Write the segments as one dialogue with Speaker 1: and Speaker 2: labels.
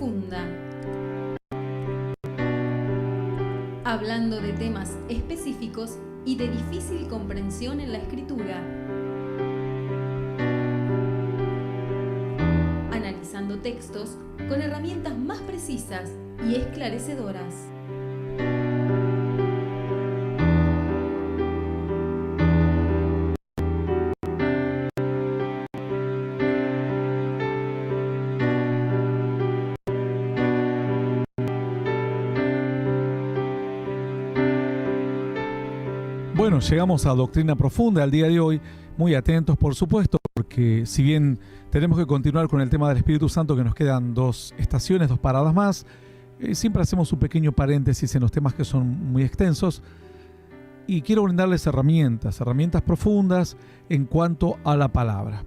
Speaker 1: Profunda. Hablando de temas específicos y de difícil comprensión en la escritura. Analizando textos con herramientas más precisas y esclarecedoras.
Speaker 2: Bueno, llegamos a Doctrina Profunda al día de hoy, muy atentos por supuesto, porque si bien tenemos que continuar con el tema del Espíritu Santo, que nos quedan 2 estaciones, 2 paradas más, siempre hacemos un pequeño paréntesis en los temas que son muy extensos y quiero brindarles herramientas profundas en cuanto a la palabra.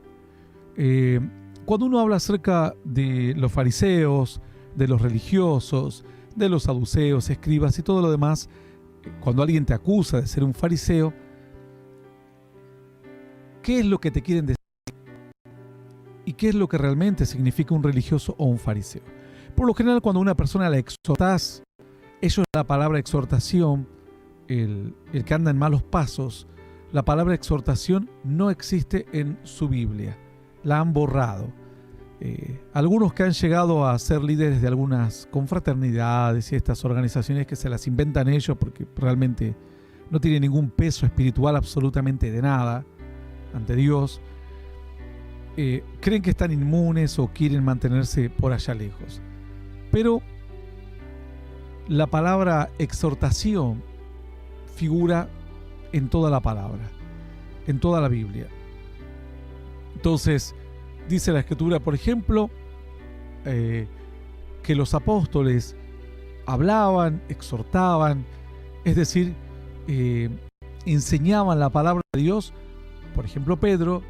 Speaker 2: Cuando uno habla acerca de los fariseos, de los religiosos, de los saduceos, escribas y todo lo demás, cuando alguien te acusa de ser un fariseo, ¿qué es lo que te quieren decir? ¿Y qué es lo que realmente significa un religioso o un fariseo? Por lo general, cuando a una persona la exhortás, la palabra exhortación, el que anda en malos pasos, la palabra exhortación no existe en su Biblia. La han borrado. Algunos que han llegado a ser líderes de algunas confraternidades y estas organizaciones que se las inventan ellos porque realmente no tienen ningún peso espiritual absolutamente de nada ante Dios, creen que están inmunes o quieren mantenerse por allá lejos. Pero la palabra exhortación figura en toda la palabra, en toda la Biblia. Entonces, dice la Escritura, por ejemplo, que los apóstoles hablaban, exhortaban, es decir, enseñaban la palabra de Dios. Por ejemplo, Pedro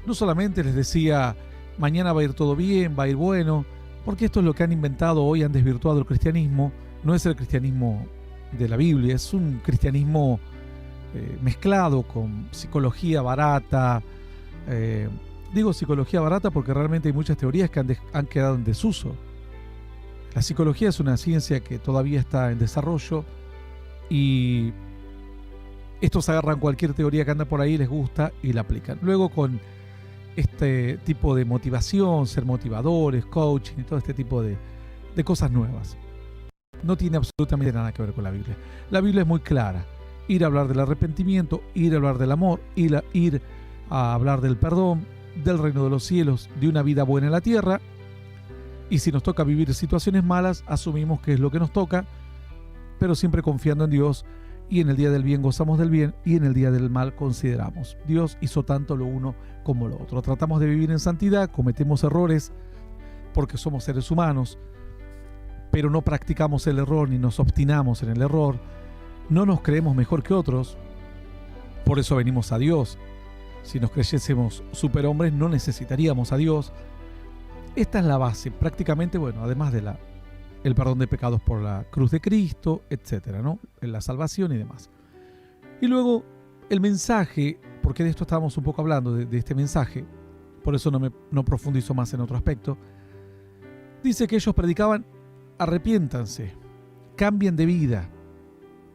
Speaker 2: no solamente les decía, mañana va a ir todo bien, va a ir bueno, porque esto es lo que han inventado hoy, han desvirtuado el cristianismo. No es el cristianismo de la Biblia, es un cristianismo mezclado con psicología barata. Digo psicología barata porque realmente hay muchas teorías que han quedado en desuso. La psicología es una ciencia que todavía está en desarrollo y estos agarran cualquier teoría que anda por ahí, les gusta y la aplican. Luego con este tipo de motivación, ser motivadores, coaching y todo este tipo de cosas nuevas. No tiene absolutamente nada que ver con la Biblia. La Biblia es muy clara. Ir a hablar del arrepentimiento, ir a hablar del amor, ir a hablar del perdón, del reino de los cielos, de una vida buena en la tierra. Y si nos toca vivir situaciones malas, asumimos que es lo que nos toca, pero siempre confiando en Dios, y en el día del bien gozamos del bien y en el día del mal consideramos. Dios hizo tanto lo uno como lo otro. Tratamos de vivir en santidad, cometemos errores porque somos seres humanos, pero no practicamos el error ni nos obstinamos en el error. No nos creemos mejor que otros, por eso venimos a Dios. Si nos creyésemos superhombres, no necesitaríamos a Dios. Esta es la base, prácticamente, bueno, además de el perdón de pecados por la cruz de Cristo, etcétera, ¿no? En la salvación y demás. Y luego el mensaje, porque de esto estábamos un poco hablando, de este mensaje, por eso no profundizo más en otro aspecto. Dice que ellos predicaban, arrepiéntanse, cambien de vida.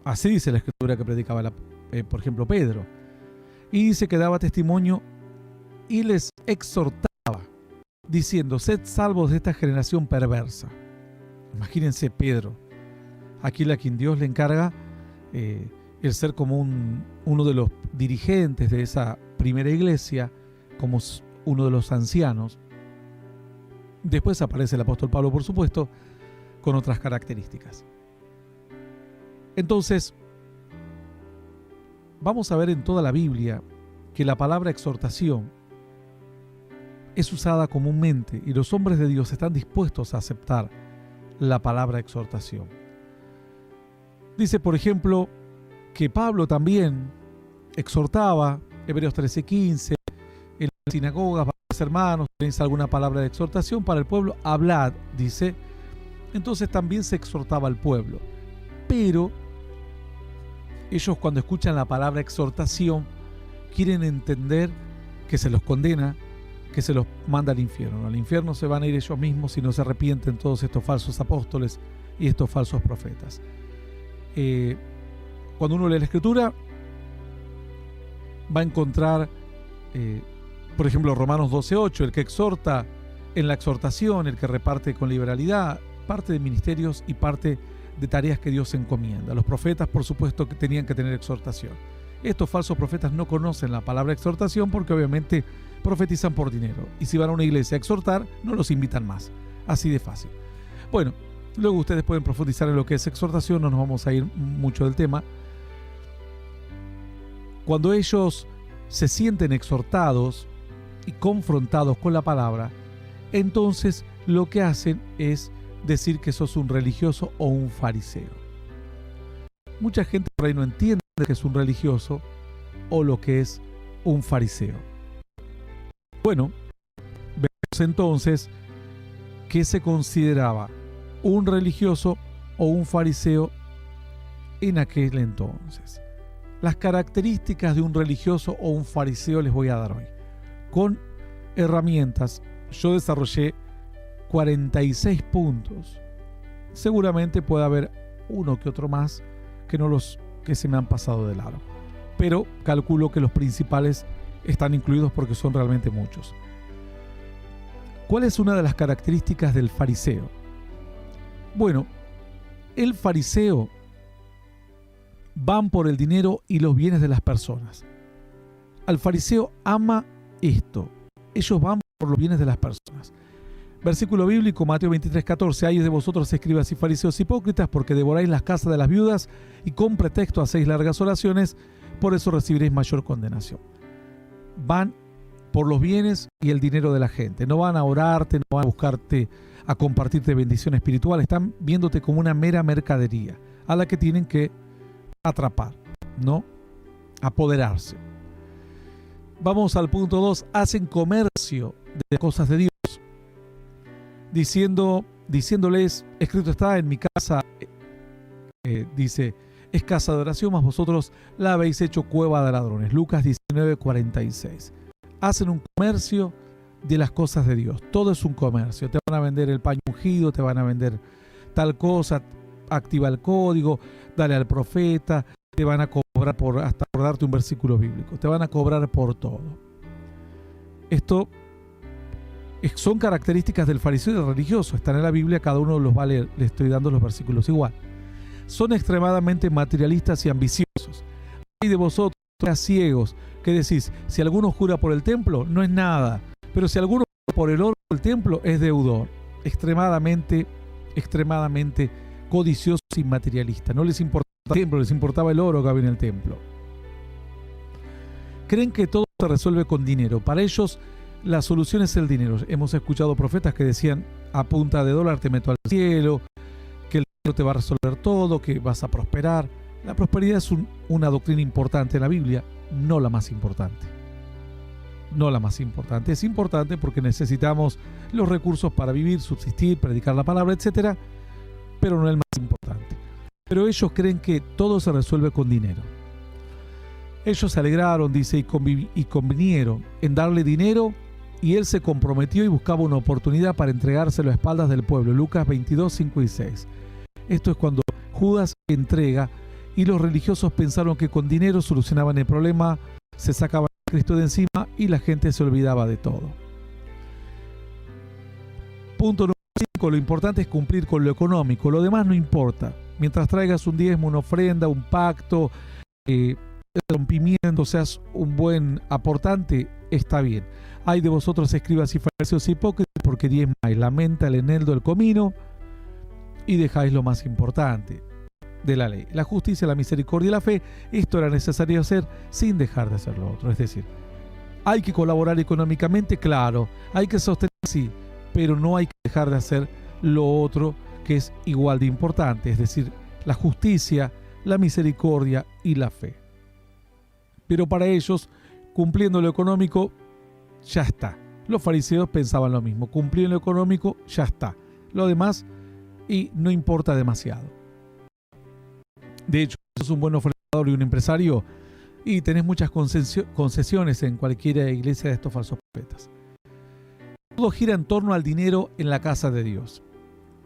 Speaker 2: Así dice la Escritura que predicaba, por ejemplo, Pedro. Y dice que daba testimonio y les exhortaba, diciendo, sed salvos de esta generación perversa. Imagínense Pedro, aquí a quien Dios le encarga el ser como uno de los dirigentes de esa primera iglesia, como uno de los ancianos. Después aparece el apóstol Pablo, por supuesto, con otras características. Entonces, vamos a ver en toda la Biblia que la palabra exhortación es usada comúnmente y los hombres de Dios están dispuestos a aceptar la palabra exhortación. Dice, por ejemplo, que Pablo también exhortaba, Hebreos 13:15, en las sinagogas, hermanos, tenéis alguna palabra de exhortación para el pueblo, hablad, dice. Entonces también se exhortaba al pueblo. Pero ellos cuando escuchan la palabra exhortación quieren entender que se los condena, que se los manda al infierno. Al infierno se van a ir ellos mismos si no se arrepienten todos estos falsos apóstoles y estos falsos profetas. Cuando uno lee la Escritura, va a encontrar, por ejemplo, Romanos 12:8, el que exhorta en la exhortación, el que reparte con liberalidad, parte de ministerios y parte de tareas que Dios encomienda. Los profetas, por supuesto, que tenían que tener exhortación. Estos falsos profetas no conocen la palabra exhortación porque obviamente profetizan por dinero. Y si van a una iglesia a exhortar, no los invitan más. Así de fácil. Bueno, luego ustedes pueden profundizar en lo que es exhortación, no nos vamos a ir mucho del tema. Cuando ellos se sienten exhortados y confrontados con la palabra, entonces lo que hacen es decir que sos un religioso o un fariseo. Mucha gente por ahí no entiende que es un religioso o lo que es un fariseo. Bueno, vemos entonces qué se consideraba un religioso o un fariseo en aquel entonces. Las características de un religioso o un fariseo les voy a dar hoy. Con herramientas, yo desarrollé 46 puntos. Seguramente puede haber uno que otro más que se me han pasado de largo. Pero calculo que los principales están incluidos porque son realmente muchos. ¿Cuál es una de las características del fariseo? Bueno, el fariseo van por el dinero y los bienes de las personas. Al fariseo ama esto. Ellos van por los bienes de las personas. Versículo bíblico, Mateo 23:14. Ay de vosotros, escribas y fariseos hipócritas, porque devoráis las casas de las viudas y con pretexto hacéis largas oraciones, por eso recibiréis mayor condenación. Van por los bienes y el dinero de la gente. No van a orarte, no van a buscarte, a compartirte bendición espiritual. Están viéndote como una mera mercadería a la que tienen que atrapar, ¿no? Apoderarse. Vamos al punto 2. Hacen comercio de cosas de Dios, diciéndoles, escrito está en mi casa, dice, es casa de oración, mas vosotros la habéis hecho cueva de ladrones. Lucas 19:46. Hacen un comercio de las cosas de Dios. Todo es un comercio. Te van a vender el paño ungido, te van a vender tal cosa, activa el código, dale al profeta, te van a cobrar hasta por darte un versículo bíblico, te van a cobrar por todo. Esto son características del fariseo y del religioso. Están en la Biblia, cada uno los va a leer, le estoy dando los versículos igual. Son extremadamente materialistas y ambiciosos. Hay de vosotros ciegos que decís, si alguno jura por el templo, no es nada, pero si alguno jura por el oro del templo, es deudor. Extremadamente codiciosos y materialistas. No les importaba el templo, les importaba el oro que había en el templo. Creen que todo se resuelve con dinero. Para ellos la solución es el dinero. Hemos escuchado profetas que decían, a punta de dólar te meto al cielo, que el dinero te va a resolver todo, que vas a prosperar. La prosperidad es una doctrina importante en la Biblia, no la más importante. No la más importante. Es importante porque necesitamos los recursos para vivir, subsistir, predicar la palabra, etc. Pero no es el más importante. Pero ellos creen que todo se resuelve con dinero. Ellos se alegraron, dice, y convinieron en darle dinero, y él se comprometió y buscaba una oportunidad para entregárselo a espaldas del pueblo. Lucas 22:5 y 6. Esto es cuando Judas entrega, y los religiosos pensaron que con dinero solucionaban el problema, se sacaban a Cristo de encima y la gente se olvidaba de todo. Punto número 5. Lo importante es cumplir con lo económico, lo demás no importa. Mientras traigas un diezmo, una ofrenda, un pacto, rompimiento, seas un buen aportante, está bien. Ay de vosotros, escribas y fariseos hipócritas, porque diezmáis la menta, el eneldo, el comino, y dejáis lo más importante de la ley, la justicia, la misericordia y la fe. Esto era necesario hacer sin dejar de hacer lo otro. Es decir, hay que colaborar económicamente, claro, hay que sostener, sí, pero no hay que dejar de hacer lo otro que es igual de importante, es decir, la justicia, la misericordia y la fe. Pero para ellos, cumpliendo lo económico, ya está. Los fariseos pensaban lo mismo, cumplir lo económico, ya está. Lo demás, y no importa demasiado. De hecho, si sos un buen ofrendador y un empresario y tenés muchas concesiones en cualquier iglesia de estos falsos profetas. Todo gira en torno al dinero en la casa de Dios.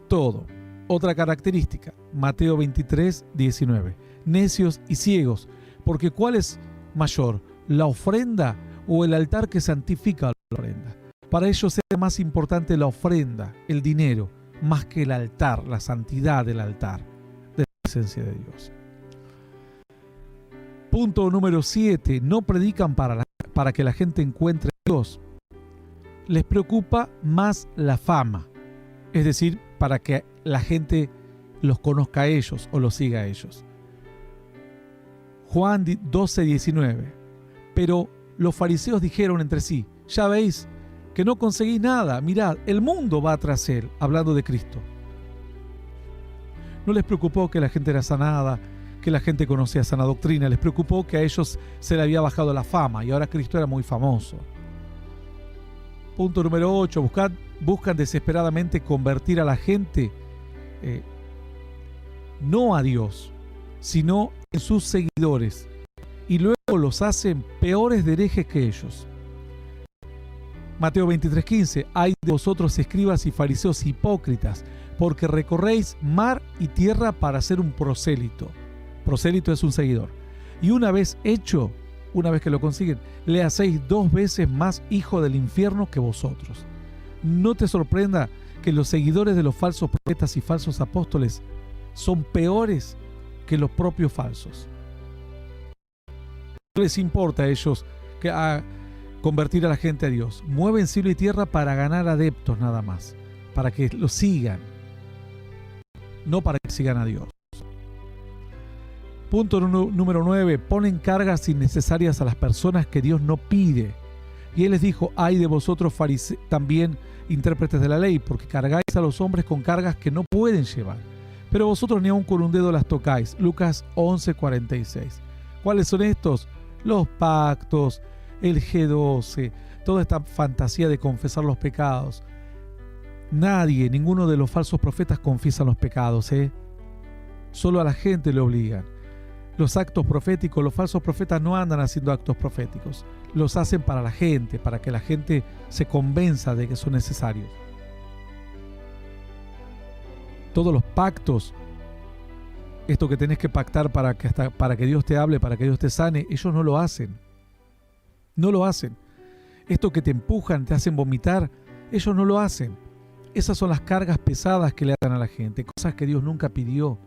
Speaker 2: Todo. Otra característica, Mateo 23, 19. Necios y ciegos, porque ¿cuál es mayor, la ofrenda o el altar que santifica la ofrenda? Para ellos era más importante la ofrenda, el dinero, más que el altar, la santidad del altar, de la presencia de Dios. Punto número 7. No predican para que la gente encuentre a Dios. Les preocupa más la fama, es decir, para que la gente los conozca a ellos o los siga a ellos. Juan 12, 19. Pero los fariseos dijeron entre sí: ya veis que no conseguís nada, mirad, el mundo va tras él, hablando de Cristo. No les preocupó que la gente era sanada, que la gente conocía sana doctrina, les preocupó que a ellos se le había bajado la fama y ahora Cristo era muy famoso. Punto número 8, buscan desesperadamente convertir a la gente, no a Dios, sino en sus seguidores, y luego los hacen peores de herejes que ellos. Mateo 23:15, ay de vosotros escribas y fariseos hipócritas, porque recorréis mar y tierra para ser un prosélito. Prosélito es un seguidor. Y una vez hecho, una vez que lo consiguen, le hacéis 2 veces más hijo del infierno que vosotros. No te sorprenda que los seguidores de los falsos profetas y falsos apóstoles son peores que los propios falsos. No les importa a ellos convertir a la gente a Dios. Mueven cielo y tierra para ganar adeptos nada más, para que los sigan, no para que sigan a Dios. Punto número 9. Ponen cargas innecesarias a las personas que Dios no pide. Y Él les dijo: ay de vosotros fariseos, también intérpretes de la ley, porque cargáis a los hombres con cargas que no pueden llevar, pero vosotros ni aun con un dedo las tocáis. Lucas 11:46. ¿Cuáles son estos? Los pactos, el G12, toda esta fantasía de confesar los pecados. Ninguno de los falsos profetas confiesan los pecados, Solo a la gente le obligan. Los actos proféticos, los falsos profetas no andan haciendo actos proféticos, los hacen para la gente, para que la gente se convenza de que son necesarios. Todos los pactos, esto que tenés que pactar para que Dios te hable, para que Dios te sane, ellos no lo hacen. No lo hacen. Esto que te empujan, te hacen vomitar, ellos no lo hacen. Esas son las cargas pesadas que le dan a la gente, cosas que Dios nunca pidió.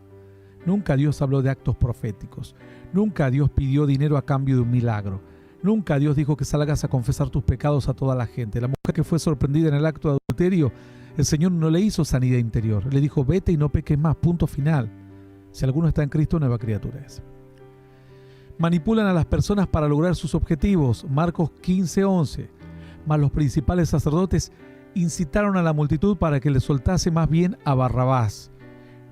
Speaker 2: Nunca Dios habló de actos proféticos. Nunca Dios pidió dinero a cambio de un milagro. Nunca Dios dijo que salgas a confesar tus pecados a toda la gente. La mujer que fue sorprendida en el acto de adulterio, el Señor no le hizo sanidad interior. Le dijo: vete y no peques más, punto final. Si alguno está en Cristo, nueva criatura es. Manipulan a las personas para lograr sus objetivos. Marcos 15:11. Mas los principales sacerdotes incitaron a la multitud para que le soltase más bien a Barrabás.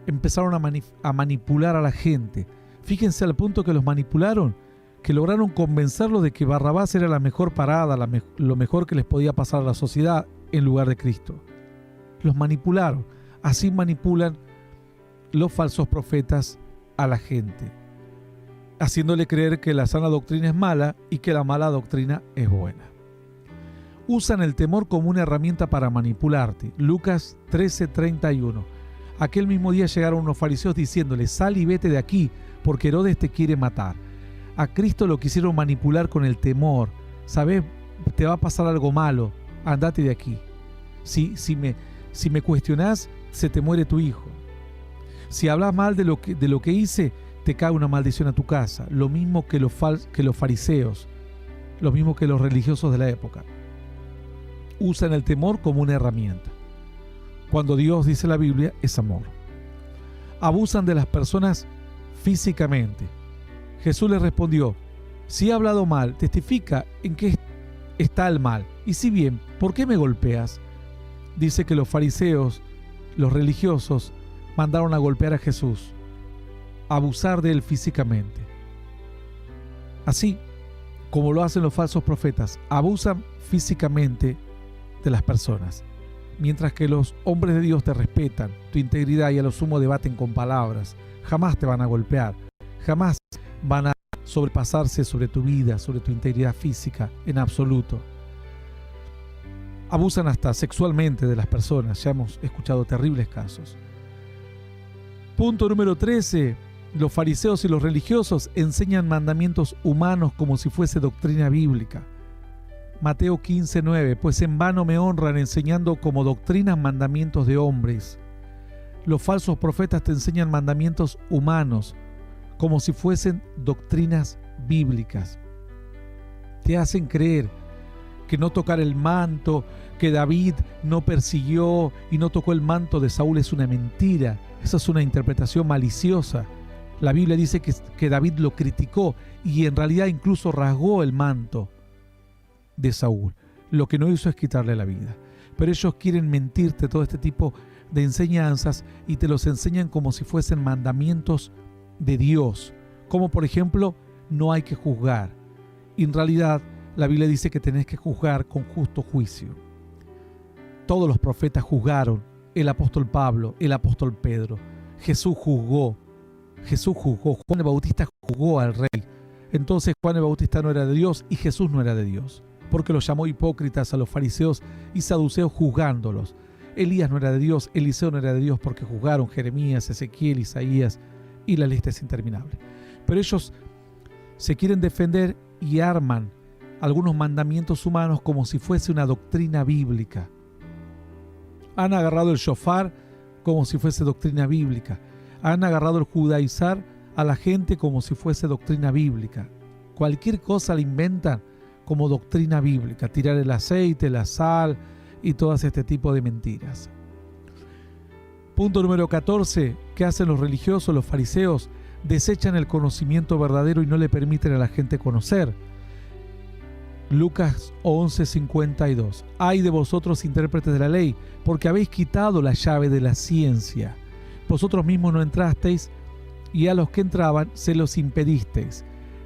Speaker 2: Empezaron a manipular a la gente. Fíjense al punto que los manipularon, que lograron convencerlos de que Barrabás era la mejor parada, lo mejor que les podía pasar a la sociedad en lugar de Cristo. Los manipularon. Así manipulan los falsos profetas a la gente, haciéndole creer que la sana doctrina es mala y que la mala doctrina es buena. Usan el temor como una herramienta para manipularte. Lucas 13:31. Aquel mismo día llegaron unos fariseos diciéndole: sal y vete de aquí, porque Herodes te quiere matar. A Cristo lo quisieron manipular con el temor. ¿Sabes? Te va a pasar algo malo, andate de aquí. Si me cuestionás, se te muere tu hijo. Si hablas mal de lo que hice, te cae una maldición a tu casa. Lo mismo que los fariseos, lo mismo que los religiosos de la época. Usan el temor como una herramienta. Cuando Dios, dice la Biblia, es amor. Abusan de las personas físicamente. Jesús les respondió: si he hablado mal, testifica en qué está el mal. Y si bien, ¿por qué me golpeas? Dice que los fariseos, los religiosos, mandaron a golpear a Jesús, a abusar de él físicamente. Así como lo hacen los falsos profetas, abusan físicamente de las personas. Mientras que los hombres de Dios te respetan, tu integridad, y a lo sumo debaten con palabras, jamás te van a golpear, jamás van a sobrepasarse sobre tu vida, sobre tu integridad física, en absoluto. abusan hasta sexualmente de las personas. Ya hemos escuchado terribles casos. Punto número 13. Los fariseos y los religiosos enseñan mandamientos humanos como si fuese doctrina bíblica. Mateo 15:9. Pues en vano me honran enseñando como doctrinas mandamientos de hombres. Los falsos profetas te enseñan mandamientos humanos como si fuesen doctrinas bíblicas. Te hacen creer que no tocar el manto, que David no persiguió y no tocó el manto de Saúl es una mentira. Esa es una interpretación maliciosa. La Biblia dice que David lo criticó y en realidad incluso rasgó el manto de Saúl. Lo que no hizo es quitarle la vida. Pero ellos quieren mentirte todo este tipo de enseñanzas y te los enseñan como si fuesen mandamientos de Dios. Como por ejemplo, no hay que juzgar. Y en realidad la Biblia dice que tenés que juzgar con justo juicio. Todos los profetas juzgaron. El apóstol Pablo, el apóstol Pedro. Jesús juzgó. Juan el Bautista juzgó al rey. Entonces Juan el Bautista no era de Dios y Jesús no era de Dios, porque los llamó hipócritas a los fariseos y saduceos juzgándolos. Elías no era de Dios, Eliseo no era de Dios, porque juzgaron Jeremías, Ezequiel, Isaías, y la lista es interminable. Pero ellos se quieren defender y arman algunos mandamientos humanos como si fuese una doctrina bíblica. Han agarrado el shofar como si fuese doctrina bíblica. Han agarrado el judaizar a la gente como si fuese doctrina bíblica. Cualquier cosa la inventan como doctrina bíblica. Tirar el aceite, la sal y todo este tipo de mentiras. Punto número 14. ¿Qué hacen los religiosos, los fariseos? Desechan el conocimiento verdadero y no le permiten a la gente conocer. Lucas 11:52. Ay de vosotros, intérpretes de la ley, porque habéis quitado la llave de la ciencia. Vosotros mismos no entrasteis, y a los que entraban se los impedisteis.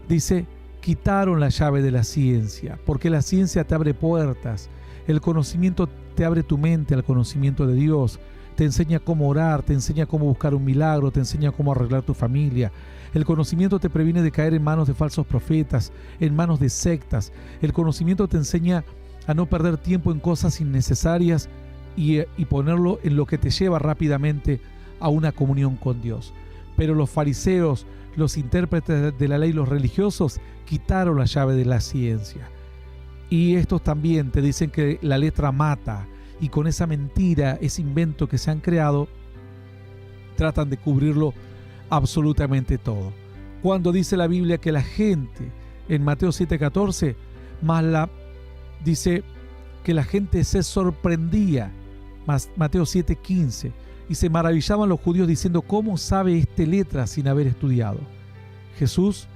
Speaker 2: Dice, quitaron la llave de la ciencia, porque la ciencia te abre puertas. El conocimiento te abre tu mente al conocimiento de Dios. Te enseña cómo orar, te enseña cómo buscar un milagro, te enseña cómo arreglar tu familia. El conocimiento te previene de caer en manos de falsos profetas, en manos de sectas. El conocimiento te enseña a no perder tiempo en cosas innecesarias y ponerlo en lo que te lleva rápidamente a una comunión con Dios. Pero los fariseos, los intérpretes de la ley, los religiosos, quitaron la llave de la ciencia. Y estos también te dicen que la letra mata, y con esa mentira, ese invento que se han creado, tratan de cubrirlo absolutamente todo. Cuando dice la Biblia que la gente, en Mateo 7:14, dice que la gente se sorprendía, Mateo 7:15, y se maravillaban los judíos diciendo, ¿cómo sabe este letra sin haber estudiado? Jesús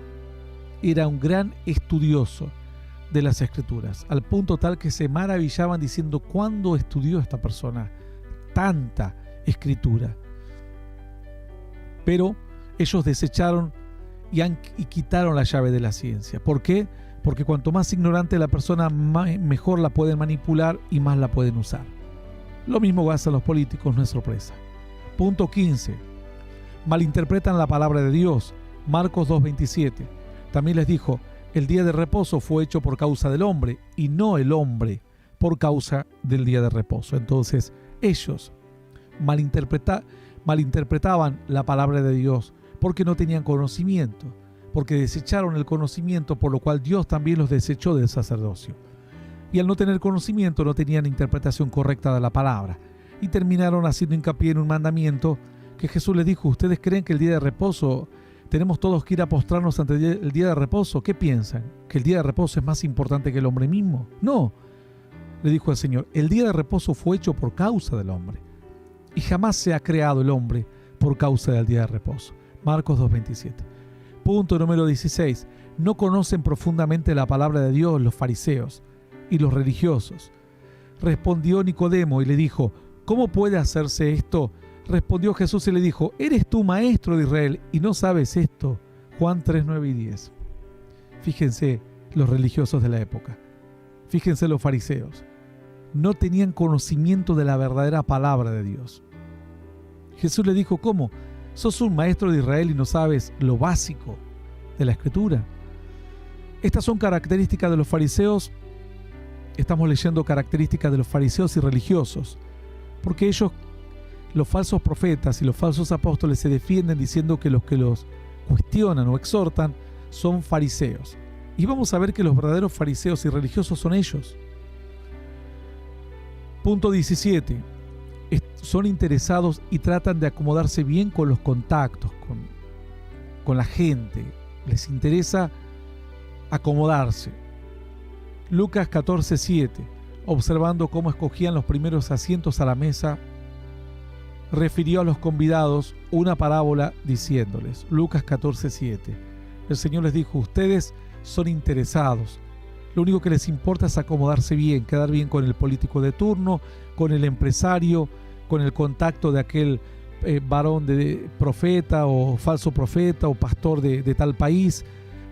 Speaker 2: era un gran estudioso de las Escrituras, al punto tal que se maravillaban diciendo, ¿cuándo estudió esta persona tanta Escritura? Pero ellos desecharon y quitaron la llave de la ciencia. ¿Por qué? Porque cuanto más ignorante la persona, mejor la pueden manipular y más la pueden usar. Lo mismo hacen los políticos, no es sorpresa. Punto 15. Malinterpretan la palabra de Dios. Marcos 2:27. También les dijo, el día de reposo fue hecho por causa del hombre y no el hombre por causa del día de reposo. Entonces ellos malinterpretaban la palabra de Dios porque no tenían conocimiento, porque desecharon el conocimiento, por lo cual Dios también los desechó del sacerdocio. Y al no tener conocimiento no tenían interpretación correcta de la palabra y terminaron haciendo hincapié en un mandamiento que Jesús les dijo, ¿ustedes creen que el día de reposo tenemos todos que ir a postrarnos ante el día de reposo? ¿Qué piensan? ¿Que el día de reposo es más importante que el hombre mismo? No, le dijo el Señor, el día de reposo fue hecho por causa del hombre y jamás se ha creado el hombre por causa del día de reposo. Marcos 2:27. Punto número 16. No conocen profundamente la palabra de Dios los fariseos y los religiosos. Respondió Nicodemo y le dijo, ¿cómo puede hacerse esto? Respondió Jesús y le dijo, ¿eres tú maestro de Israel y no sabes esto? Juan 3:9 y 10. Fíjense los religiosos de la época. Fíjense los fariseos. No tenían conocimiento de la verdadera palabra de Dios. Jesús le dijo, ¿cómo? ¿Sos un maestro de Israel y no sabes lo básico de la Escritura? Estas son características de los fariseos estamos leyendo características de los fariseos y religiosos, porque ellos, los falsos profetas y los falsos apóstoles, se defienden diciendo que los cuestionan o exhortan son fariseos. Y vamos a ver que los verdaderos fariseos y religiosos son ellos. Punto 17. Son interesados y tratan de acomodarse bien con los contactos, con la gente. Les interesa acomodarse. Lucas 14:7. Observando cómo escogían los primeros asientos a la mesa, refirió a los convidados una parábola diciéndoles, Lucas 14:7. El Señor les dijo, ustedes son interesados. Lo único que les importa es acomodarse bien, quedar bien con el político de turno, con el empresario, con el contacto de aquel varón de profeta o falso profeta o pastor de tal país.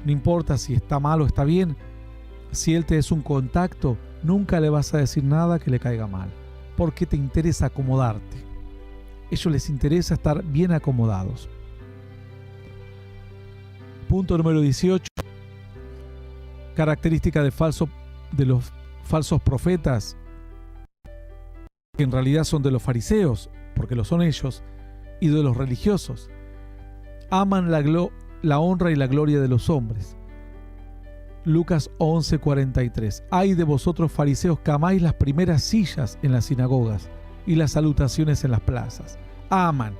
Speaker 2: No importa si está mal o está bien. Si él te es un contacto, nunca le vas a decir nada que le caiga mal, porque te interesa acomodarte. A ellos les interesa estar bien acomodados. Punto número 18. Característica de los falsos profetas, que en realidad son de los fariseos, porque lo son ellos, y de los religiosos. Aman la honra y la gloria de los hombres. Lucas 11:43. Ay de vosotros fariseos que amáis las primeras sillas en las sinagogas y las salutaciones en las plazas. Aman,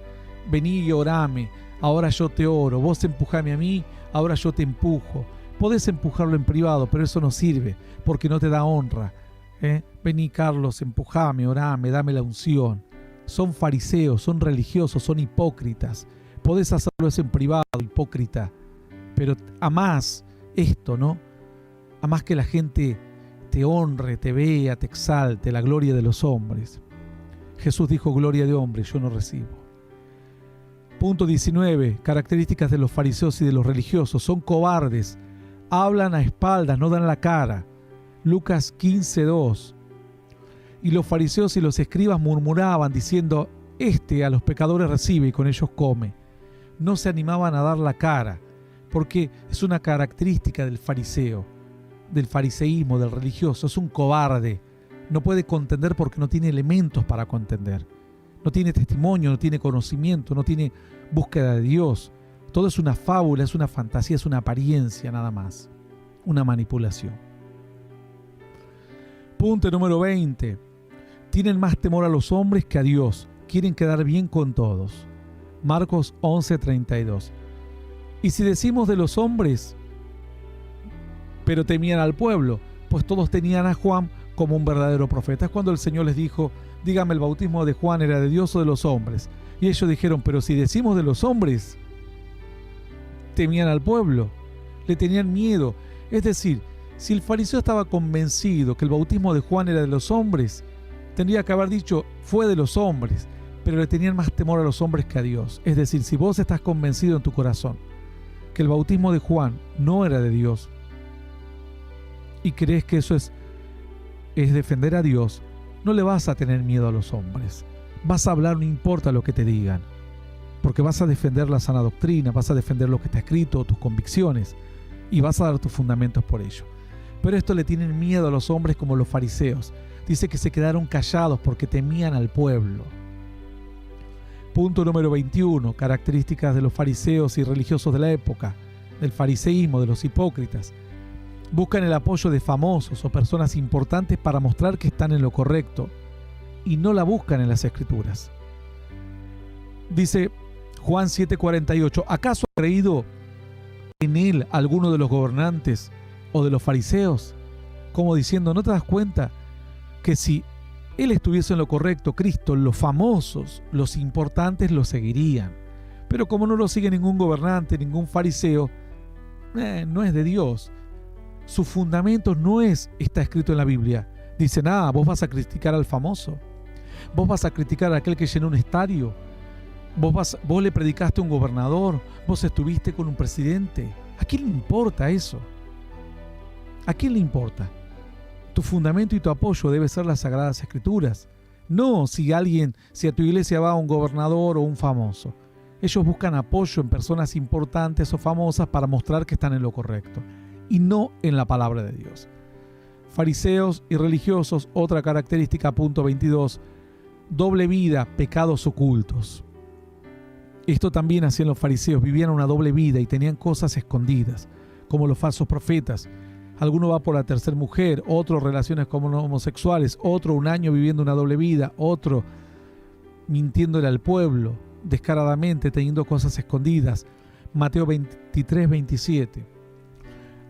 Speaker 2: vení y orame, ahora yo te oro, vos empujame a mí, ahora yo te empujo. Podés empujarlo en privado, pero eso no sirve, porque no te da honra. Vení Carlos, empujame, orame, dame la unción. Son fariseos, son religiosos, son hipócritas. Podés hacerlo eso en privado, hipócrita, pero amás esto, ¿no? Amás que la gente te honre, te vea, te exalte, la gloria de los hombres. Jesús dijo, gloria de hombres, yo no recibo. Punto 19. Características de los fariseos y de los religiosos. Son cobardes, hablan a espaldas, no dan la cara. Lucas 15:2. Y los fariseos y los escribas murmuraban diciendo, a los pecadores recibe y con ellos come. No se animaban a dar la cara, porque es una característica del fariseo, del fariseísmo, del religioso. Es un cobarde, no puede contender porque no tiene elementos para contender. No tiene testimonio, no tiene conocimiento, no tiene búsqueda de Dios. Todo es una fábula, es una fantasía, es una apariencia nada más, una manipulación. Punto número 20. Tienen más temor a los hombres que a Dios. Quieren quedar bien con todos. Marcos 11:32. Y si decimos de los hombres, pero temían al pueblo, pues todos tenían a Juan como un verdadero profeta. Es cuando el Señor les dijo, dígame, ¿el bautismo de Juan era de Dios o de los hombres? Y ellos dijeron, pero si decimos de los hombres, temían al pueblo, le tenían miedo. Es decir, si el fariseo estaba convencido que el bautismo de Juan era de los hombres, tendría que haber dicho, fue de los hombres, pero le tenían más temor a los hombres que a Dios. Es decir, si vos estás convencido en tu corazón que el bautismo de Juan no era de Dios y crees que eso es defender a Dios, no le vas a tener miedo a los hombres. Vas a hablar, no importa lo que te digan, porque vas a defender la sana doctrina, vas a defender lo que está escrito, tus convicciones, y vas a dar tus fundamentos por ello. Pero esto le tienen miedo a los hombres como los fariseos. Dice que se quedaron callados porque temían al pueblo. Punto número 21. Características de los fariseos y religiosos de la época, del fariseísmo, de los hipócritas. Buscan el apoyo de famosos o personas importantes para mostrar que están en lo correcto y no la buscan en las Escrituras. Dice Juan 7:48, ¿acaso ha creído en él alguno de los gobernantes o de los fariseos? Como diciendo, ¿no te das cuenta que si él estuviese en lo correcto, Cristo, los famosos, los importantes lo seguirían? Pero como no lo sigue ningún gobernante, ningún fariseo, no es de Dios. Sus fundamentos no está escrito en la Biblia. Dicen, vos vas a criticar al famoso, vos vas a criticar a aquel que llenó un estadio, vos le predicaste a un gobernador, vos estuviste con un presidente. ¿A quién le importa eso? ¿A quién le importa? Tu fundamento y tu apoyo debe ser las Sagradas Escrituras. No si a tu iglesia va un gobernador o un famoso. Ellos buscan apoyo en personas importantes o famosas para mostrar que están en lo correcto y no en la palabra de Dios. Fariseos y religiosos, otra característica, punto 22, doble vida, pecados ocultos. Esto también hacían los fariseos, vivían una doble vida y tenían cosas escondidas, como los falsos profetas. Alguno va por la tercera mujer, otro relaciones como homosexuales, otro un año viviendo una doble vida, otro mintiéndole al pueblo, descaradamente teniendo cosas escondidas. Mateo 23, 27.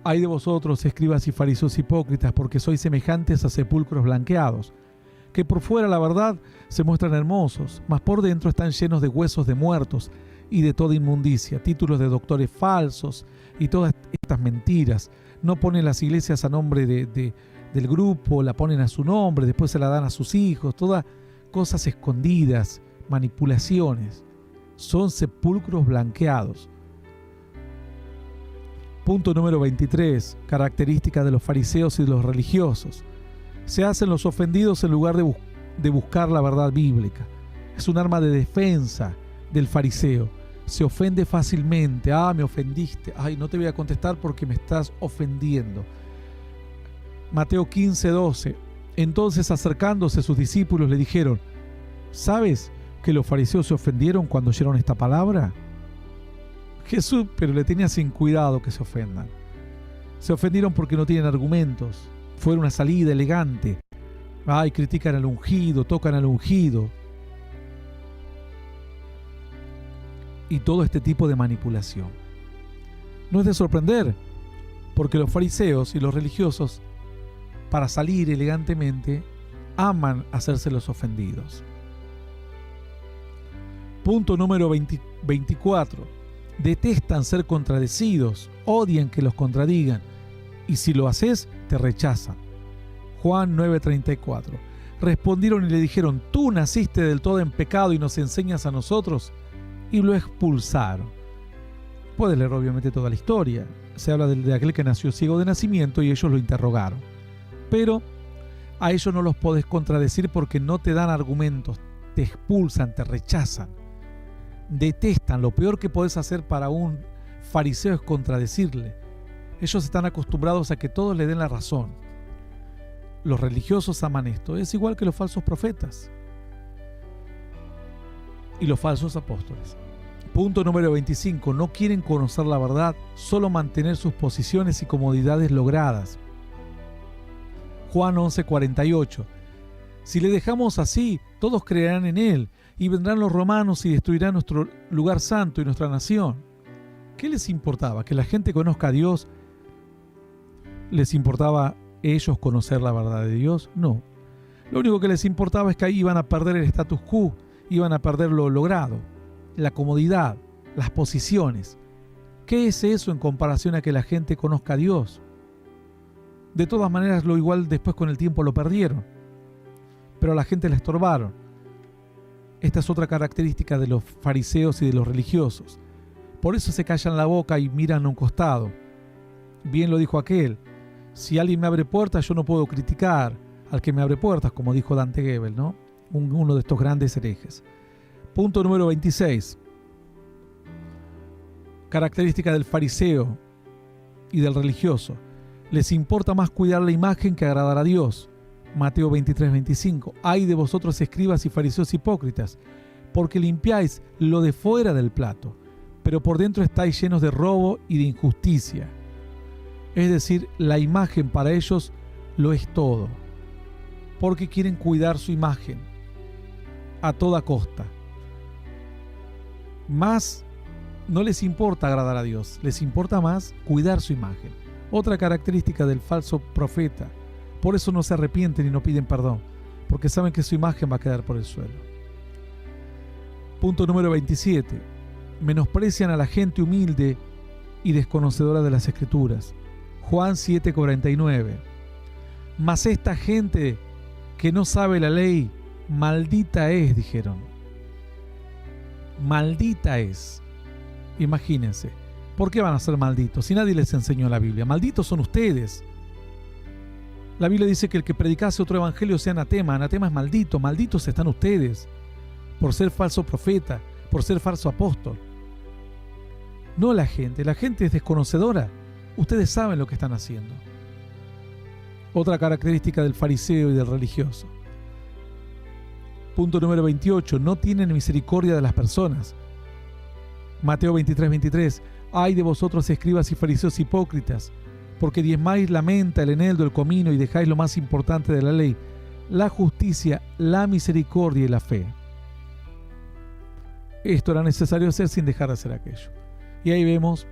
Speaker 2: Ay de vosotros, escribas y fariseos hipócritas, porque sois semejantes a sepulcros blanqueados, que por fuera, la verdad, se muestran hermosos, mas por dentro están llenos de huesos de muertos y de toda inmundicia, títulos de doctores falsos y todas estas mentiras. No ponen las iglesias a nombre del grupo, la ponen a su nombre, después se la dan a sus hijos, todas cosas escondidas, manipulaciones. Son sepulcros blanqueados. Punto número 23, característica de los fariseos y de los religiosos. Se hacen los ofendidos en lugar de buscar la verdad bíblica. Es un arma de defensa del fariseo. Se ofende fácilmente. Me ofendiste. No te voy a contestar porque me estás ofendiendo. Mateo 15, 12. Entonces, acercándose sus discípulos, le dijeron: ¿sabes que los fariseos se ofendieron cuando oyeron esta palabra? Jesús, pero le tenía sin cuidado que se ofendan. Se ofendieron porque no tienen argumentos. Fue una salida elegante. Critican al ungido, tocan al ungido. Y todo este tipo de manipulación. No es de sorprender, porque los fariseos y los religiosos, para salir elegantemente, aman hacerse los ofendidos. Punto número 24. Detestan ser contradecidos, odian que los contradigan, y si lo haces, te rechazan. Juan 9:34. Respondieron y le dijeron: tú naciste del todo en pecado y nos enseñas a nosotros. Y lo expulsaron. Puedes leer obviamente toda la historia. Se habla de aquel que nació ciego de nacimiento y ellos lo interrogaron. Pero a ellos no los podés contradecir porque no te dan argumentos. Te expulsan, te rechazan. Detestan. Lo peor que podés hacer para un fariseo es contradecirle. Ellos están acostumbrados a que todos le den la razón. Los religiosos aman esto. Es igual que los falsos profetas y los falsos apóstoles. Punto número 25. No quieren conocer la verdad, solo mantener sus posiciones y comodidades logradas. Juan 11:48. Si le dejamos así, todos creerán en él, y vendrán los romanos y destruirán nuestro lugar santo y nuestra nación. ¿Qué les importaba? ¿Que la gente conozca a Dios? ¿Les importaba ellos conocer la verdad de Dios? No. Lo único que les importaba es que ahí iban a perder el status quo, iban a perder lo logrado, la comodidad, las posiciones. ¿Qué es eso en comparación a que la gente conozca a Dios? De todas maneras, lo igual después con el tiempo lo perdieron, pero a la gente la estorbaron. Esta es otra característica de los fariseos y de los religiosos. Por eso se callan la boca y miran a un costado. Bien lo dijo aquel: si alguien me abre puertas, yo no puedo criticar al que me abre puertas, como dijo Dante Gebel, ¿no? Uno de estos grandes herejes. Punto número 26. Característica del fariseo y del religioso. Les importa más cuidar la imagen que agradar a Dios. Mateo 23:25. Ay de vosotros, escribas y fariseos hipócritas, porque limpiáis lo de fuera del plato, pero por dentro estáis llenos de robo y de injusticia. Es decir, la imagen para ellos lo es todo, porque quieren cuidar su imagen a toda costa. Más no les importa agradar a Dios, les importa más cuidar su imagen. Otra característica del falso profeta. Por eso no se arrepienten y no piden perdón, porque saben que su imagen va a quedar por el suelo. Punto número 27. Menosprecian a la gente humilde y desconocedora de las Escrituras. Juan 7:49. Mas esta gente que no sabe la ley, maldita es, dijeron. Maldita es. Imagínense, ¿por qué van a ser malditos si nadie les enseñó la Biblia? Malditos son ustedes. La Biblia dice que el que predicase otro evangelio sea anatema. Anatema es maldito. Malditos están ustedes por ser falso profeta, por ser falso apóstol. No la gente es desconocedora. Ustedes saben lo que están haciendo. Otra característica del fariseo y del religioso. Punto número 28. No tienen misericordia de las personas. Mateo 23:23. Ay de vosotros, escribas y fariseos hipócritas, porque diezmáis la menta, el eneldo, el comino y dejáis lo más importante de la ley, la justicia, la misericordia y la fe. Esto era necesario hacer sin dejar de hacer aquello. Y ahí vemos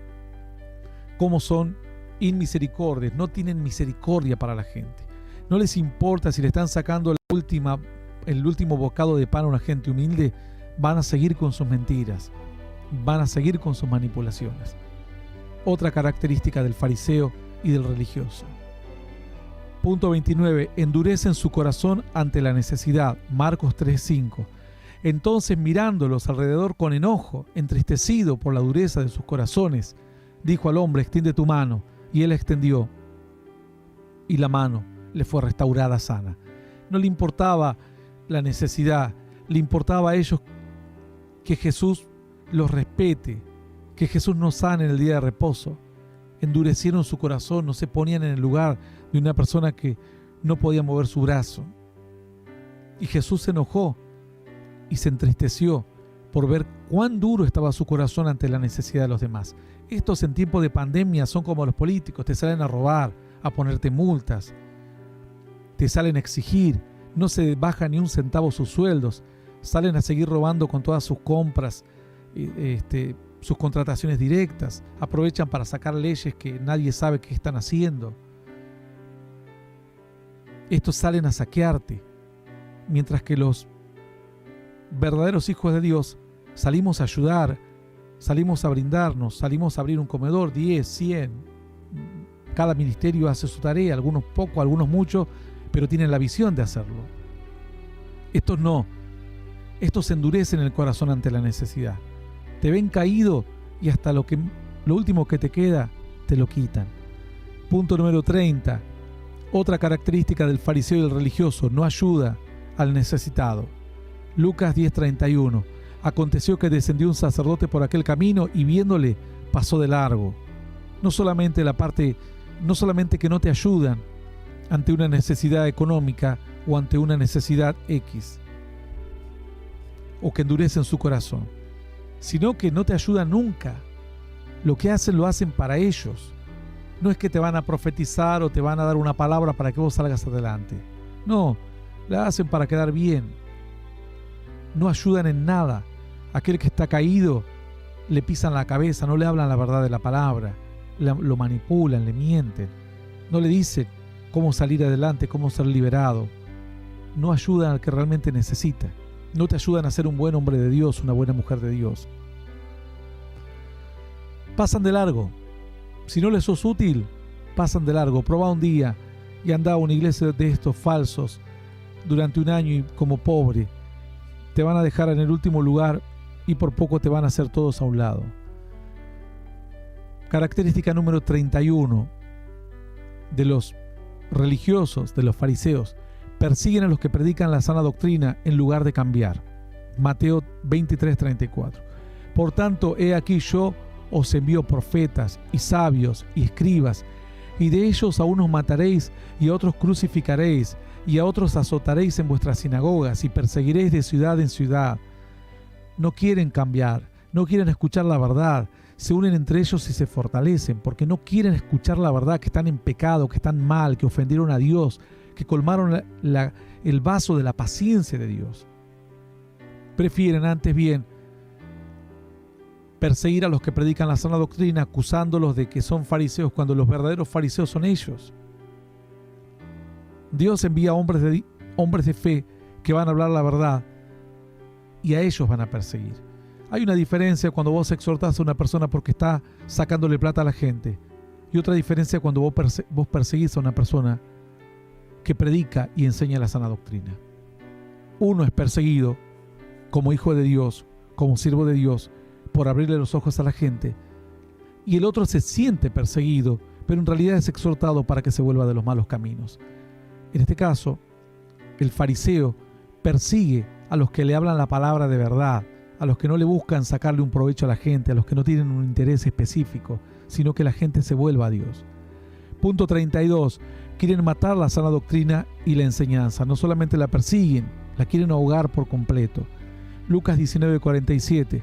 Speaker 2: cómo son inmisericordias, no tienen misericordia para la gente. No les importa si le están sacando el último bocado de pan a una gente humilde, van a seguir con sus mentiras, van a seguir con sus manipulaciones. Otra característica del fariseo y del religioso. Punto 29. Endurecen su corazón ante la necesidad. Marcos 3:5. Entonces, mirándolos alrededor con enojo, entristecido por la dureza de sus corazones, dijo al hombre: extiende tu mano. Y él extendió, y la mano le fue restaurada sana. No le importaba la necesidad, le importaba a ellos que Jesús los respete, que Jesús nos sane en el día de reposo. Endurecieron su corazón, no se ponían en el lugar de una persona que no podía mover su brazo. Y Jesús se enojó y se entristeció por ver cuán duro estaba su corazón ante la necesidad de los demás. Estos en tiempos de pandemia son como los políticos, te salen a robar, a ponerte multas, te salen a exigir, no se baja ni un centavo sus sueldos, salen a seguir robando con todas sus compras, sus contrataciones directas, aprovechan para sacar leyes que nadie sabe qué están haciendo. Estos salen a saquearte, mientras que los verdaderos hijos de Dios salimos a ayudar, salimos a brindarnos, salimos a abrir un comedor, 10, 100. Cada ministerio hace su tarea, algunos poco, algunos mucho, pero tienen la visión de hacerlo. Estos no. Estos endurecen el corazón ante la necesidad. Te ven caído y hasta lo último que te queda, te lo quitan. Punto número 30. Otra característica del fariseo y del religioso: no ayuda al necesitado. Lucas 10:31. Aconteció que descendió un sacerdote por aquel camino y viéndole pasó de largo. No solamente que no te ayudan ante una necesidad económica o ante una necesidad X, o que endurecen su corazón, sino que no te ayudan nunca. Lo que hacen lo hacen para ellos. No es que te van a profetizar o te van a dar una palabra para que vos salgas adelante. No, la hacen para quedar bien. No ayudan en nada. Aquel que está caído le pisan la cabeza, no le hablan la verdad de la palabra, lo manipulan, le mienten, no le dicen cómo salir adelante, cómo ser liberado. No ayudan al que realmente necesita. No te ayudan a ser un buen hombre de Dios, una buena mujer de Dios. Pasan de largo. Si no les sos útil, pasan de largo. Probá un día y andá a una iglesia de estos falsos durante un año y como pobre. Te van a dejar en el último lugar y por poco te van a hacer todos a un lado. Característica número 31 de los religiosos, de los fariseos: persiguen a los que predican la sana doctrina en lugar de cambiar. Mateo 23:34. Por tanto, he aquí yo os envío profetas y sabios y escribas, y de ellos a unos mataréis y a otros crucificaréis, y a otros azotaréis en vuestras sinagogas y perseguiréis de ciudad en ciudad. No quieren cambiar, no quieren escuchar la verdad, se unen entre ellos y se fortalecen porque no quieren escuchar la verdad, que están en pecado, que están mal, que ofendieron a Dios, que colmaron el vaso de la paciencia de Dios. Prefieren antes bien perseguir a los que predican la sana doctrina, acusándolos de que son fariseos cuando los verdaderos fariseos son ellos. Dios envía hombres de fe que van a hablar la verdad y a ellos van a perseguir. Hay una diferencia cuando vos exhortás a una persona porque está sacándole plata a la gente, y otra diferencia cuando vos perseguís a una persona que predica y enseña la sana doctrina. Uno es perseguido como hijo de Dios, como siervo de Dios, por abrirle los ojos a la gente, y el otro se siente perseguido, pero en realidad es exhortado para que se vuelva de los malos caminos. En este caso, el fariseo persigue a los que le hablan la palabra de verdad, a los que no le buscan sacarle un provecho a la gente, a los que no tienen un interés específico, sino que la gente se vuelva a Dios. Punto 32. Quieren matar la sana doctrina y la enseñanza. No solamente la persiguen, la quieren ahogar por completo. Lucas 19:47.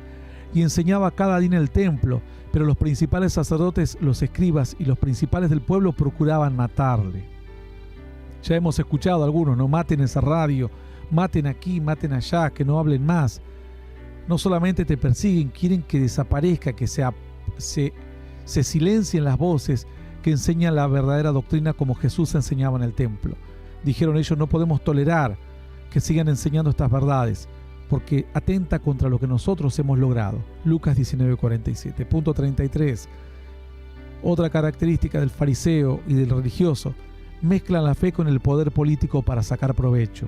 Speaker 2: Y enseñaba cada día en el templo, pero los principales sacerdotes, los escribas y los principales del pueblo procuraban matarle. Ya hemos escuchado algunos, no maten esa radio, maten aquí, maten allá, que no hablen más. No solamente te persiguen, quieren que desaparezca, que se silencien las voces que enseñan la verdadera doctrina como Jesús enseñaba en el templo. Dijeron ellos, no podemos tolerar que sigan enseñando estas verdades, porque atenta contra lo que nosotros hemos logrado. Lucas 19:47. Punto 33. Otra característica del fariseo y del religioso: mezclan la fe con el poder político para sacar provecho.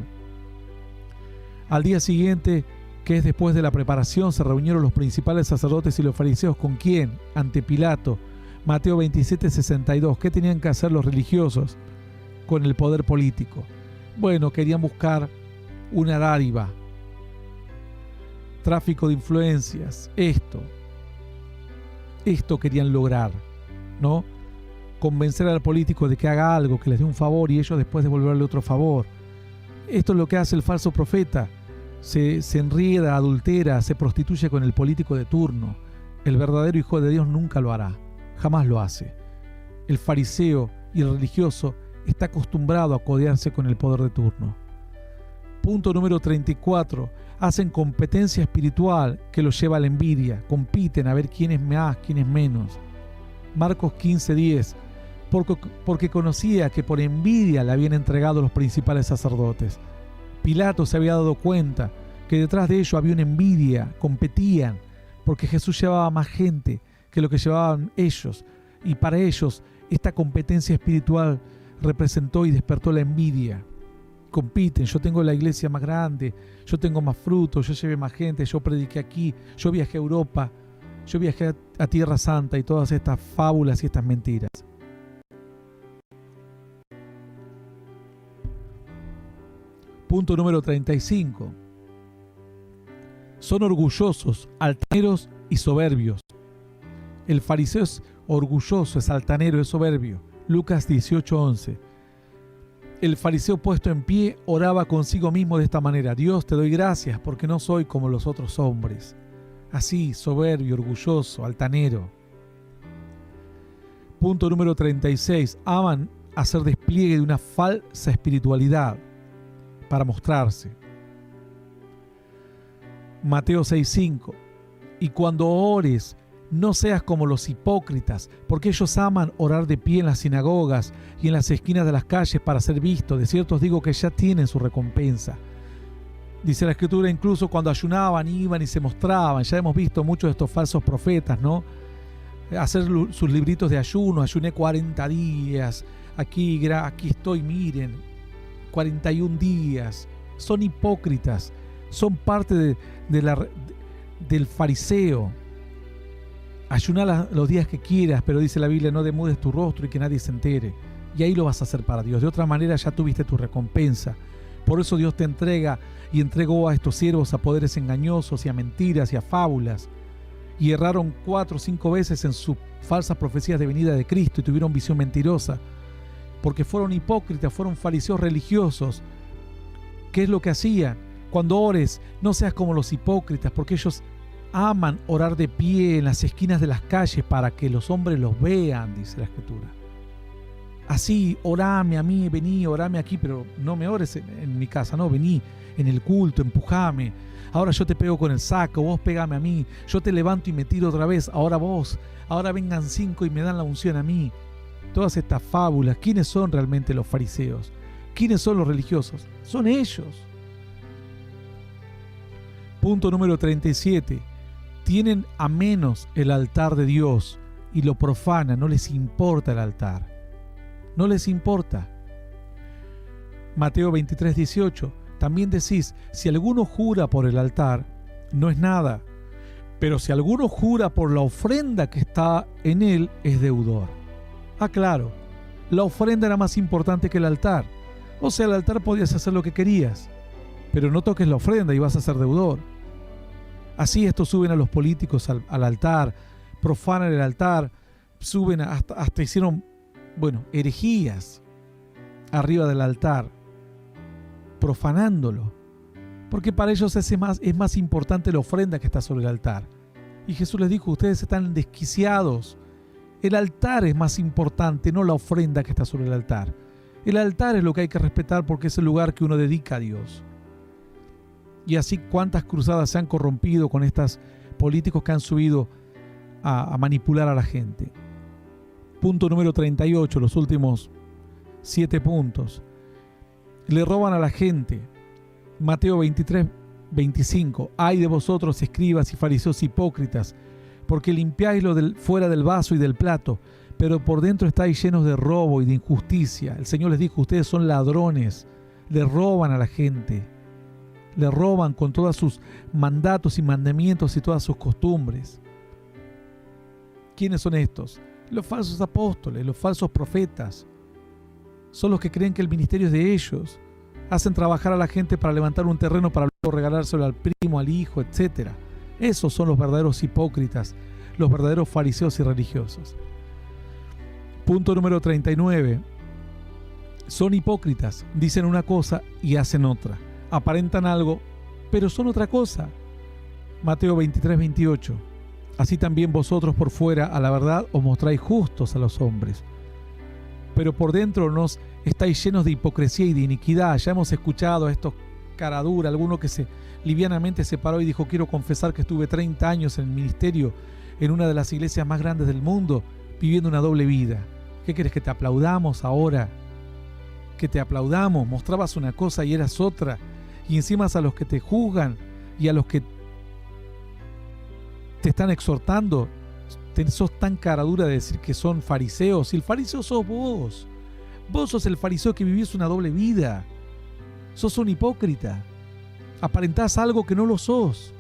Speaker 2: Al día siguiente, que es después de la preparación, se reunieron los principales sacerdotes y los fariseos. ¿Con quién? Ante Pilato. Mateo 27:62. ¿Qué tenían que hacer los religiosos con el poder político? Bueno, querían buscar una dádiva, tráfico de influencias, esto querían lograr, ¿no? Convencer al político de que haga algo, que les dé un favor y ellos después devolverle otro favor. Esto es lo que hace el falso profeta. Se enrieda, adultera, se prostituye con el político de turno. El verdadero hijo de Dios nunca lo hará, jamás lo hace. El fariseo y el religioso está acostumbrado a codearse con el poder de turno. Punto número 34. Hacen competencia espiritual que los lleva a la envidia. Compiten a ver quién es más, quién es menos. Marcos 15:10. Porque conocía que por envidia le habían entregado los principales sacerdotes. Pilato se había dado cuenta que detrás de ello había una envidia, competían, porque Jesús llevaba más gente que lo que llevaban ellos, y para ellos esta competencia espiritual representó y despertó la envidia. Compiten, yo tengo la iglesia más grande, yo tengo más frutos, yo llevé más gente, yo prediqué aquí, yo viajé a Europa, yo viajé a Tierra Santa, y todas estas fábulas y estas mentiras. Punto número 35. Son orgullosos, altaneros y soberbios. El fariseo es orgulloso, es altanero, es soberbio. Lucas 18:11. El fariseo puesto en pie oraba consigo mismo de esta manera: Dios, te doy gracias porque no soy como los otros hombres. Así, soberbio, orgulloso, altanero. Punto número 36. Aman hacer despliegue de una falsa espiritualidad para mostrarse. Mateo 6:5. Y cuando ores, no seas como los hipócritas, porque ellos aman orar de pie en las sinagogas y en las esquinas de las calles para ser vistos. De cierto os digo que ya tienen su recompensa. Dice la Escritura, incluso cuando ayunaban, iban y se mostraban. Ya hemos visto muchos de estos falsos profetas, ¿no? Hacer sus libritos de ayuno. Ayuné 40 días. Aquí estoy, miren. 41 días. Son hipócritas. Son parte del fariseo. Ayuná los días que quieras, pero dice la Biblia, no demudes tu rostro y que nadie se entere. Y ahí lo vas a hacer para Dios. De otra manera ya tuviste tu recompensa. Por eso Dios te entrega y entregó a estos siervos a poderes engañosos y a mentiras y a fábulas. Y erraron 4 o 5 veces en sus falsas profecías de venida de Cristo y tuvieron visión mentirosa. Porque fueron hipócritas, fueron fariseos religiosos. ¿Qué es lo que hacían? Cuando ores, no seas como los hipócritas, porque ellos aman orar de pie en las esquinas de las calles para que los hombres los vean, dice la Escritura. Así, orame a mí, vení, orame aquí, pero no me ores en mi casa, no, vení en el culto, empujame. Ahora yo te pego con el saco, vos pegame a mí, yo te levanto y me tiro otra vez, ahora vos, ahora vengan 5 y me dan la unción a mí. Todas estas fábulas. ¿Quiénes son realmente los fariseos? ¿Quiénes son los religiosos? Son ellos. Punto número 37. Tienen a menos el altar de Dios y lo profanan, no les importa el altar. No les importa. Mateo 23:18. También decís, si alguno jura por el altar, no es nada. Pero si alguno jura por la ofrenda que está en él, es deudor. Ah, claro, la ofrenda era más importante que el altar. O sea, el altar podías hacer lo que querías, pero no toques la ofrenda y vas a ser deudor. Así estos suben a los políticos al altar, profanan el altar, suben hasta hicieron herejías arriba del altar, profanándolo, porque para ellos es más importante la ofrenda que está sobre el altar. Y Jesús les dijo: ustedes están desquiciados. El altar es más importante, no la ofrenda que está sobre el altar. El altar es lo que hay que respetar porque es el lugar que uno dedica a Dios. Y así cuántas cruzadas se han corrompido con estos políticos que han subido a manipular a la gente. Punto número 38, los últimos 7 puntos. Le roban a la gente. Mateo 23, 25. Ay de vosotros, escribas y fariseos hipócritas, porque limpiáis lo fuera del vaso y del plato, pero por dentro estáis llenos de robo y de injusticia. El Señor les dijo: ustedes son ladrones, le roban a la gente, le roban con todos sus mandatos y mandamientos y todas sus costumbres. ¿Quiénes son estos? Los falsos apóstoles, los falsos profetas. Son los que creen que el ministerio es de ellos. Hacen trabajar a la gente para levantar un terreno para luego regalárselo al primo, al hijo, etc. Esos son los verdaderos hipócritas, los verdaderos fariseos y religiosos. Punto número 39. Son hipócritas, dicen una cosa y hacen otra. Aparentan algo, pero son otra cosa. Mateo 23, 28. Así también vosotros por fuera a la verdad os mostráis justos a los hombres, pero por dentro estáis llenos de hipocresía y de iniquidad. Ya hemos escuchado a estos caradura, alguno que livianamente se paró y dijo: quiero confesar que estuve 30 años en el ministerio en una de las iglesias más grandes del mundo, viviendo una doble vida. ¿Qué querés, que te aplaudamos ahora? Que te aplaudamos. Mostrabas una cosa y eras otra. Y encima a los que te juzgan y a los que te están exhortando, sos tan caradura de decir que son fariseos. Y el fariseo sos vos. Vos sos el fariseo que vivís una doble vida. Sos un hipócrita. Aparentás algo que no lo sos.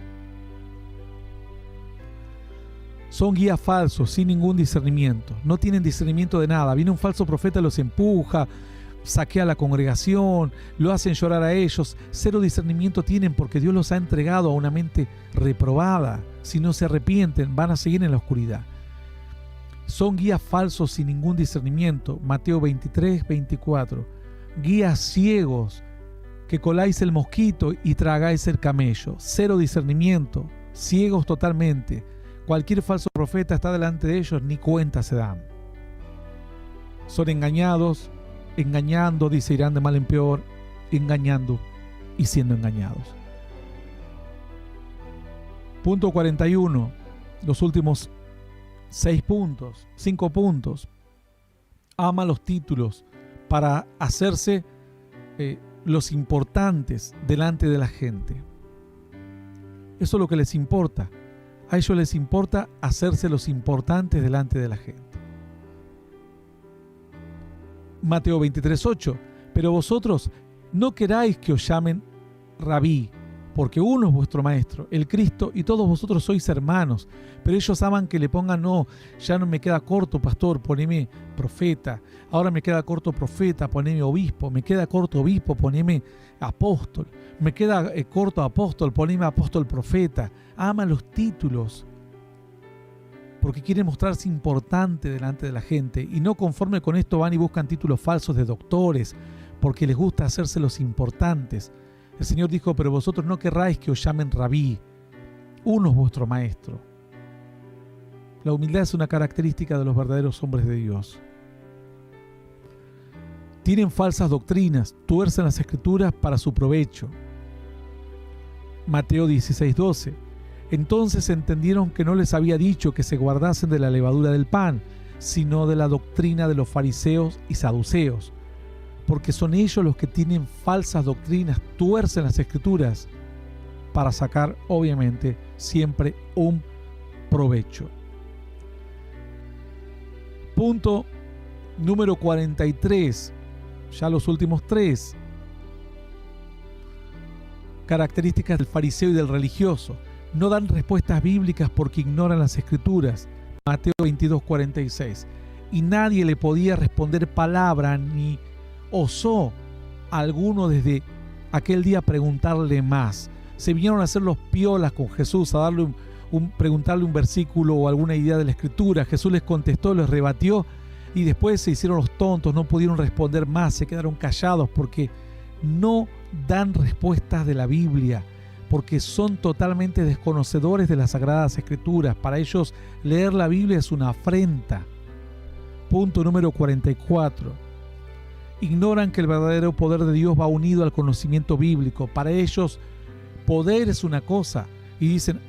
Speaker 2: Son guías falsos, sin ningún discernimiento. No tienen discernimiento de nada. Viene un falso profeta, los empuja, saquea a la congregación, lo hacen llorar a ellos. Cero discernimiento tienen porque Dios los ha entregado a una mente reprobada. Si no se arrepienten, van a seguir en la oscuridad. Son guías falsos sin ningún discernimiento. Mateo 23, 24. Guías ciegos que coláis el mosquito y tragáis el camello. Cero discernimiento, ciegos totalmente. Cualquier falso profeta está delante de ellos, ni cuenta se dan. Son engañados, engañando, dice, irán de mal en peor, engañando y siendo engañados. Punto 41, los últimos 5 puntos. Ama los títulos para hacerse los importantes delante de la gente. Eso es lo que les importa. A ellos les importa hacerse los importantes delante de la gente. Mateo 23:8. Pero vosotros no queráis que os llamen rabí, porque uno es vuestro maestro, el Cristo, y todos vosotros sois hermanos. Pero ellos aman que le pongan: no, ya no me queda corto pastor, poneme profeta. Ahora me queda corto profeta, poneme obispo. Me queda corto obispo, poneme apóstol. Me queda corto apóstol, poneme apóstol profeta. Aman los títulos porque quieren mostrarse importante delante de la gente, y no conforme con esto van y buscan títulos falsos de doctores porque les gusta hacerse los importantes. El Señor dijo: pero vosotros no querráis que os llamen rabí, uno es vuestro maestro. La humildad es una característica de los verdaderos hombres de Dios. Tienen falsas doctrinas, tuercen las escrituras para su provecho. Mateo 16:12. Entonces entendieron que no les había dicho que se guardasen de la levadura del pan, sino de la doctrina de los fariseos y saduceos, porque son ellos los que tienen falsas doctrinas, tuercen las escrituras para sacar, obviamente, siempre un provecho. Punto número 43, ya los últimos 3. Características del fariseo y del religioso. No dan respuestas bíblicas porque ignoran las escrituras. Mateo 22:46. Y nadie le podía responder palabra, ni osó alguno desde aquel día preguntarle más. Se vinieron a hacer los piolas con Jesús, a darle preguntarle un versículo o alguna idea de la escritura. Jesús les contestó, les rebatió, y después se hicieron los tontos, no pudieron responder más, se quedaron callados porque no dan respuestas de la Biblia, porque son totalmente desconocedores de las Sagradas Escrituras. Para ellos leer la Biblia es una afrenta. Punto número 44. Ignoran que el verdadero poder de Dios va unido al conocimiento bíblico. Para ellos, poder es una cosa. Y dicen,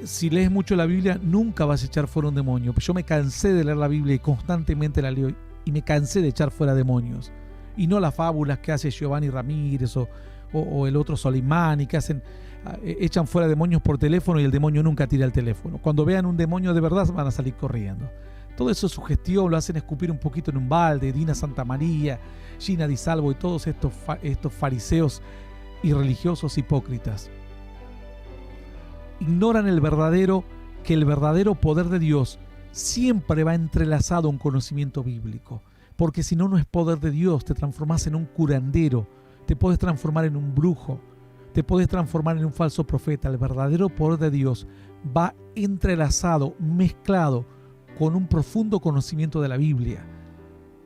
Speaker 2: si lees mucho la Biblia, nunca vas a echar fuera un demonio. Yo me cansé de leer la Biblia y constantemente la leo y me cansé de echar fuera demonios. Y no las fábulas que hace Giovanni Ramírez o el otro Soleimani, que echan fuera demonios por teléfono y el demonio nunca tira el teléfono. Cuando vean un demonio de verdad van a salir corriendo. Todo eso es sugestión, lo hacen escupir un poquito en un balde. Dina Santamaría, Gina Di Salvo y todos estos fariseos y religiosos hipócritas. Ignoran que el verdadero poder de Dios siempre va entrelazado a un conocimiento bíblico. Porque si no, no es poder de Dios. Te transformas en un curandero, te puedes transformar en un brujo, te puedes transformar en un falso profeta. El verdadero poder de Dios va entrelazado, mezclado con un profundo conocimiento de la Biblia.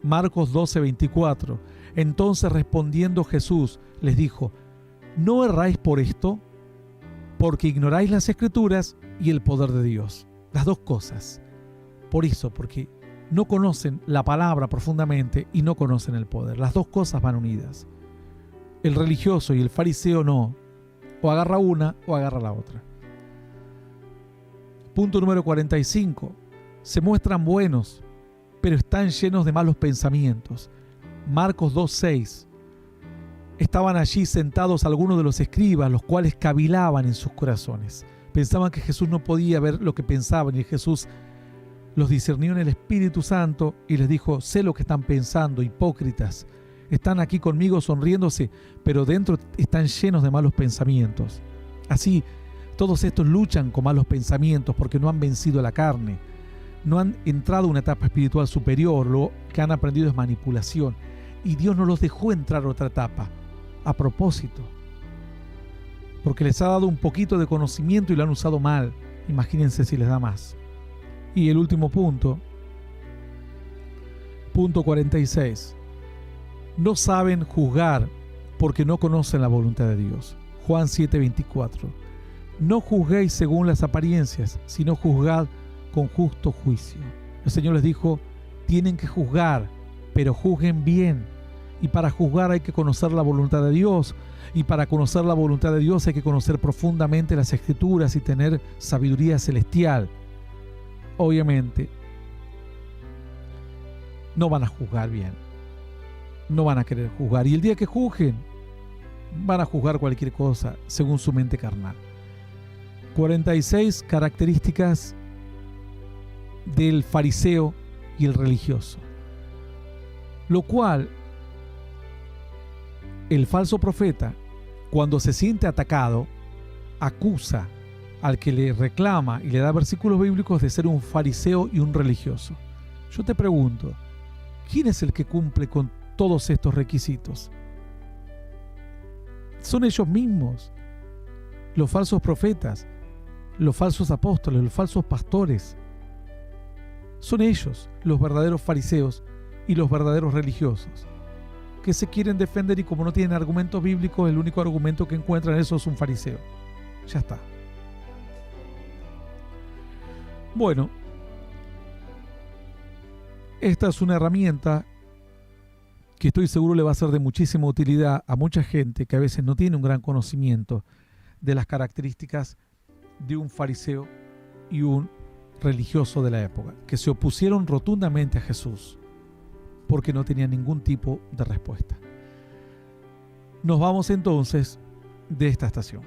Speaker 2: Marcos 12:24. Entonces respondiendo Jesús les dijo: ¿no erráis por esto? Porque ignoráis las Escrituras y el poder de Dios. Las dos cosas. Por eso, porque no conocen la palabra profundamente y no conocen el poder. Las dos cosas van unidas. El religioso y el fariseo no. O agarra una o agarra la otra. Punto número 45. Se muestran buenos, pero están llenos de malos pensamientos. Marcos 2:6. Estaban allí sentados algunos de los escribas, los cuales cavilaban en sus corazones. Pensaban que Jesús no podía ver lo que pensaban, y Jesús los discernió en el Espíritu Santo y les dijo: sé lo que están pensando, hipócritas. Están aquí conmigo sonriéndose, pero dentro están llenos de malos pensamientos. Así, todos estos luchan con malos pensamientos porque no han vencido la carne. No han entrado a una etapa espiritual superior. Lo que han aprendido es manipulación. Y Dios no los dejó entrar a otra etapa a propósito, porque les ha dado un poquito de conocimiento y lo han usado mal. Imagínense si les da más. Y el último punto, punto 46. No saben juzgar porque no conocen la voluntad de Dios. Juan 7:24. No juzguéis según las apariencias, sino juzgad con justo juicio. El Señor les dijo: tienen que juzgar, pero juzguen bien. Y para juzgar hay que conocer la voluntad de Dios. Y para conocer la voluntad de Dios hay que conocer profundamente las Escrituras y tener sabiduría celestial. Obviamente, no van a juzgar bien. No van a querer juzgar. Y el día que juzguen, van a juzgar cualquier cosa según su mente carnal. 46 características del fariseo y el religioso. Lo cual, el falso profeta, cuando se siente atacado, acusa al que le reclama y le da versículos bíblicos de ser un fariseo y un religioso. Yo te pregunto, ¿quién es el que cumple con todos estos requisitos? Son ellos mismos, los falsos profetas, los falsos apóstoles, los falsos pastores. Son ellos, los verdaderos fariseos y los verdaderos religiosos, que se quieren defender y como no tienen argumentos bíblicos, el único argumento que encuentran eso es un fariseo. Ya está. Bueno, esta es una herramienta que estoy seguro le va a ser de muchísima utilidad a mucha gente que a veces no tiene un gran conocimiento de las características de un fariseo y un religioso de la época, que se opusieron rotundamente a Jesús porque no tenían ningún tipo de respuesta. Nos vamos entonces de esta estación.